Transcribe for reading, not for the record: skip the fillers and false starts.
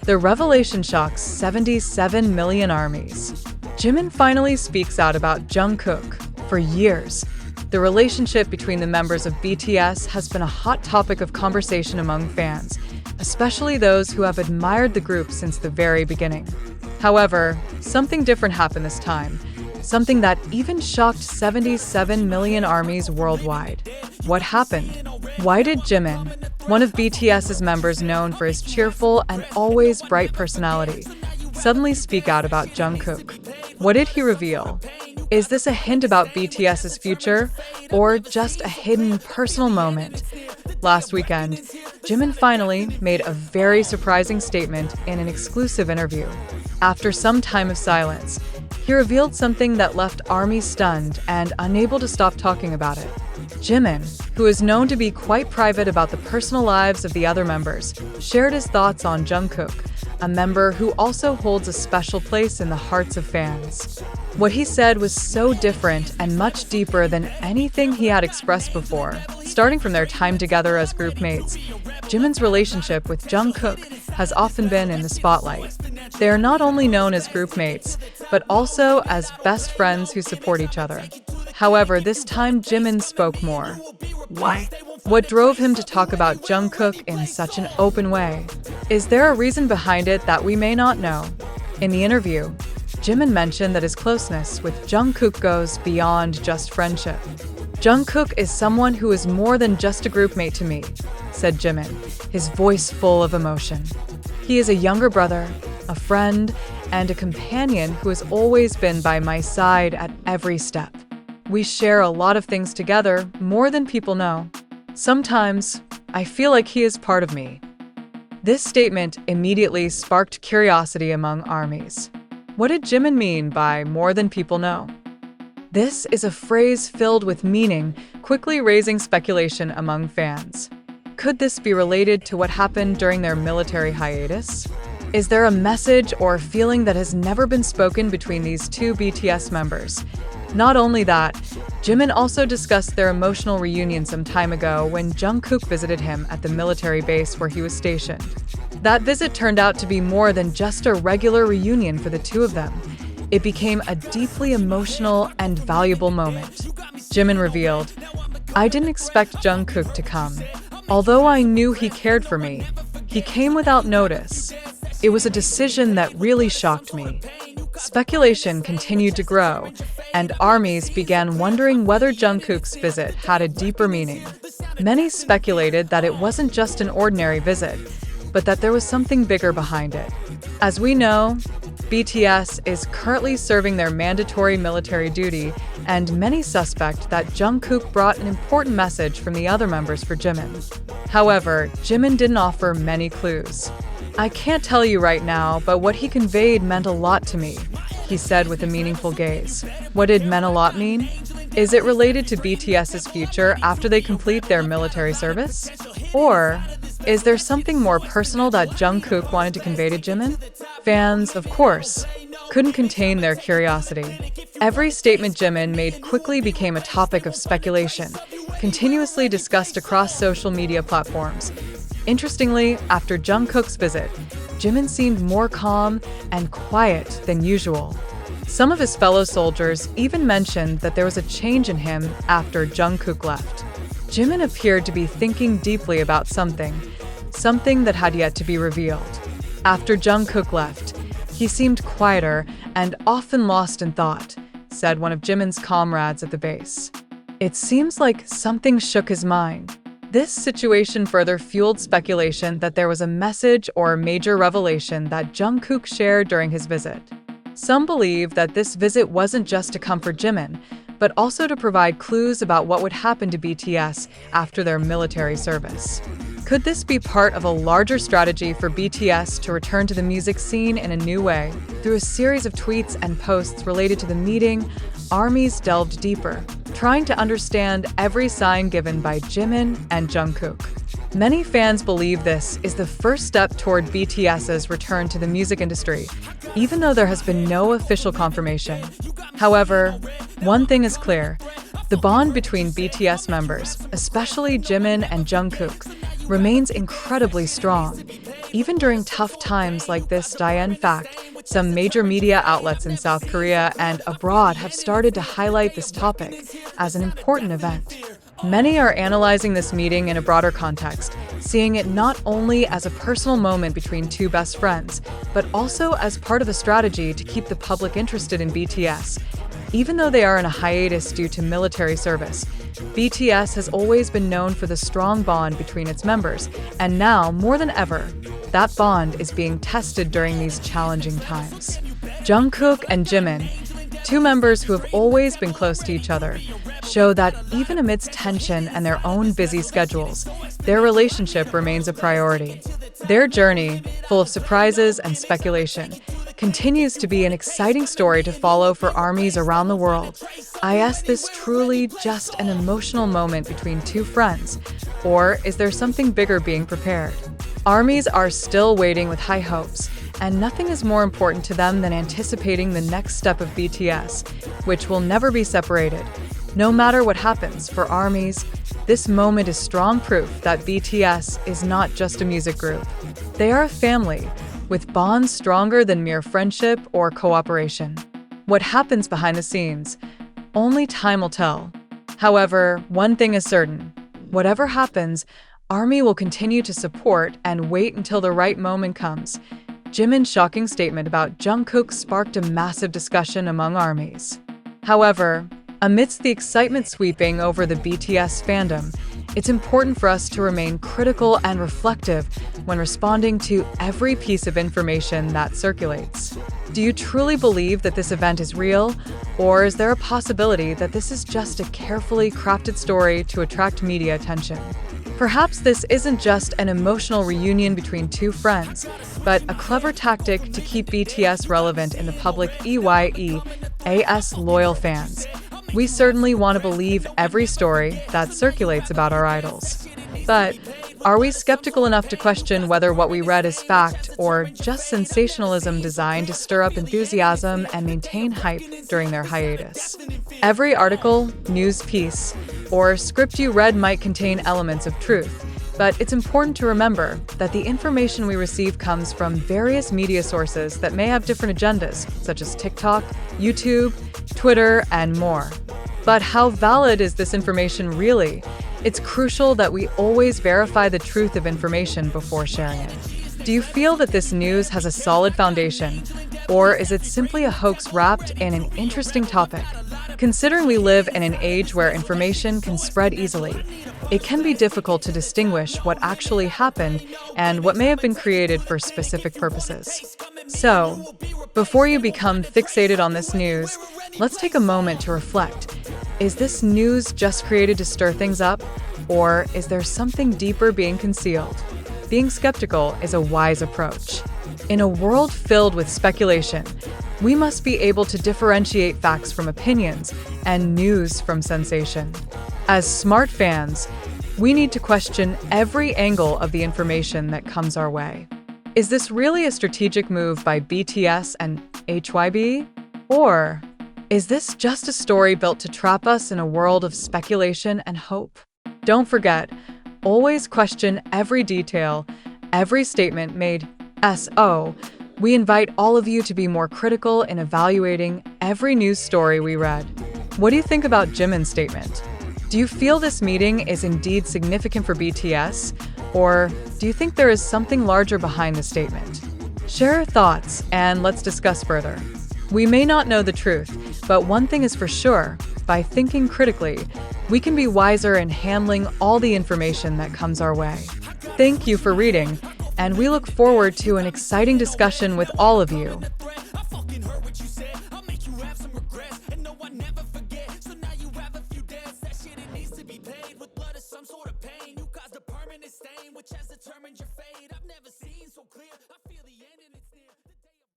The revelation shocks 77 million armies. Jimin finally speaks out about Jungkook. For years, the relationship between the members of BTS has been a hot topic of conversation among fans, especially those who have admired the group since the very beginning. However, something different happened this time, something that even shocked 77 million armies worldwide. What happened? Why did Jimin, one of BTS's members known for his cheerful and always bright personality, suddenly speak out about Jungkook? What did he reveal? Is this a hint about BTS's future, or just a hidden personal moment? Last weekend, Jimin finally made a very surprising statement in an exclusive interview. After some time of silence, he revealed something that left ARMY stunned and unable to stop talking about it. Jimin, who is known to be quite private about the personal lives of the other members, shared his thoughts on Jungkook, a member who also holds a special place in the hearts of fans. What he said was so different and much deeper than anything he had expressed before. Starting from their time together as group mates, Jimin's relationship with Jungkook has often been in the spotlight. They are not only known as group mates, but also as best friends who support each other. However, this time Jimin spoke more. Why? What drove him to talk about Jungkook in such an open way? Is there a reason behind it that we may not know? In the interview, Jimin mentioned that his closeness with Jungkook goes beyond just friendship. Jungkook is someone who is more than just a group mate to me, said Jimin, his voice full of emotion. He is a younger brother, a friend, and a companion who has always been by my side at every step. We share a lot of things together, more than people know. Sometimes, I feel like he is part of me. This statement immediately sparked curiosity among armies. What did Jimin mean by more than people know? This is a phrase filled with meaning, quickly raising speculation among fans. Could this be related to what happened during their military hiatus? Is there a message or feeling that has never been spoken between these two BTS members? Not only that, Jimin also discussed their emotional reunion some time ago when Jungkook visited him at the military base where he was stationed. That visit turned out to be more than just a regular reunion for the two of them. It became a deeply emotional and valuable moment. Jimin revealed, "I didn't expect Jungkook to come. Although I knew he cared for me, he came without notice. It was a decision that really shocked me." Speculation continued to grow, and armies began wondering whether Jungkook's visit had a deeper meaning. Many speculated that it wasn't just an ordinary visit, but that there was something bigger behind it. As we know, BTS is currently serving their mandatory military duty, and many suspect that Jungkook brought an important message from the other members for Jimin. However, Jimin didn't offer many clues. "I can't tell you right now, but what he conveyed meant a lot to me," he said with a meaningful gaze. What did "meant a lot" mean? Is it related to BTS's future after they complete their military service? Or is there something more personal that Jungkook wanted to convey to Jimin? Fans, of course, couldn't contain their curiosity. Every statement Jimin made quickly became a topic of speculation, continuously discussed across social media platforms. Interestingly, after Jungkook's visit, Jimin seemed more calm and quiet than usual. Some of his fellow soldiers even mentioned that there was a change in him after Jungkook left. Jimin appeared to be thinking deeply about something that had yet to be revealed. After Jungkook left, he seemed quieter and often lost in thought, said one of Jimin's comrades at the base. It seems like something shook his mind. This situation further fueled speculation that there was a message or major revelation that Jungkook shared during his visit. Some believe that this visit wasn't just to comfort Jimin, but also to provide clues about what would happen to BTS after their military service. Could this be part of a larger strategy for BTS to return to the music scene in a new way? Through a series of tweets and posts related to the meeting, armies delved deeper, trying to understand every sign given by Jimin and Jungkook. Many fans believe this is the first step toward BTS's return to the music industry, even though there has been no official confirmation. However, one thing is clear: the bond between BTS members, especially Jimin and Jungkook, remains incredibly strong. Even during tough times like this, in fact, some major media outlets in South Korea and abroad have started to highlight this topic as an important event. Many are analyzing this meeting in a broader context, seeing it not only as a personal moment between two best friends, but also as part of a strategy to keep the public interested in BTS. Even though they are in a hiatus due to military service, BTS has always been known for the strong bond between its members, and now, more than ever, that bond is being tested during these challenging times. Jungkook and Jimin, two members who have always been close to each other, show that even amidst tension and their own busy schedules, their relationship remains a priority. Their journey, full of surprises and speculation, continues to be an exciting story to follow for armies around the world. Is this truly just an emotional moment between two friends, or is there something bigger being prepared? Armies are still waiting with high hopes, and nothing is more important to them than anticipating the next step of BTS, which will never be separated. No matter what happens, for armies, this moment is strong proof that BTS is not just a music group. They are a family, with bonds stronger than mere friendship or cooperation. What happens behind the scenes? Only time will tell. However, one thing is certain. Whatever happens, ARMY will continue to support and wait until the right moment comes. Jimin's shocking statement about Jungkook sparked a massive discussion among armies. However, amidst the excitement sweeping over the BTS fandom, it's important for us to remain critical and reflective when responding to every piece of information that circulates. Do you truly believe that this event is real, or is there a possibility that this is just a carefully crafted story to attract media attention? Perhaps this isn't just an emotional reunion between two friends, but a clever tactic to keep BTS relevant in the public as loyal fans. We certainly want to believe every story that circulates about our idols. But are we skeptical enough to question whether what we read is fact or just sensationalism designed to stir up enthusiasm and maintain hype during their hiatus? Every article, news piece, or script you read might contain elements of truth, but it's important to remember that the information we receive comes from various media sources that may have different agendas, such as TikTok, YouTube, Twitter, and more. But how valid is this information really? It's crucial that we always verify the truth of information before sharing it. Do you feel that this news has a solid foundation, or is it simply a hoax wrapped in an interesting topic? Considering we live in an age where information can spread easily, it can be difficult to distinguish what actually happened and what may have been created for specific purposes. So, before you become fixated on this news, let's take a moment to reflect. Is this news just created to stir things up, or is there something deeper being concealed? Being skeptical is a wise approach. In a world filled with speculation, we must be able to differentiate facts from opinions and news from sensation. As smart fans, we need to question every angle of the information that comes our way. Is this really a strategic move by BTS and HYB? Or is this just a story built to trap us in a world of speculation and hope? Don't forget, always question every detail, every statement made. We invite all of you to be more critical in evaluating every news story we read. What do you think about Jimin's statement? Do you feel this meeting is indeed significant for BTS, or do you think there is something larger behind the statement? Share your thoughts and let's discuss further. We may not know the truth, but one thing is for sure, by thinking critically, we can be wiser in handling all the information that comes our way. Thank you for reading, and we look forward to an exciting discussion with all of you.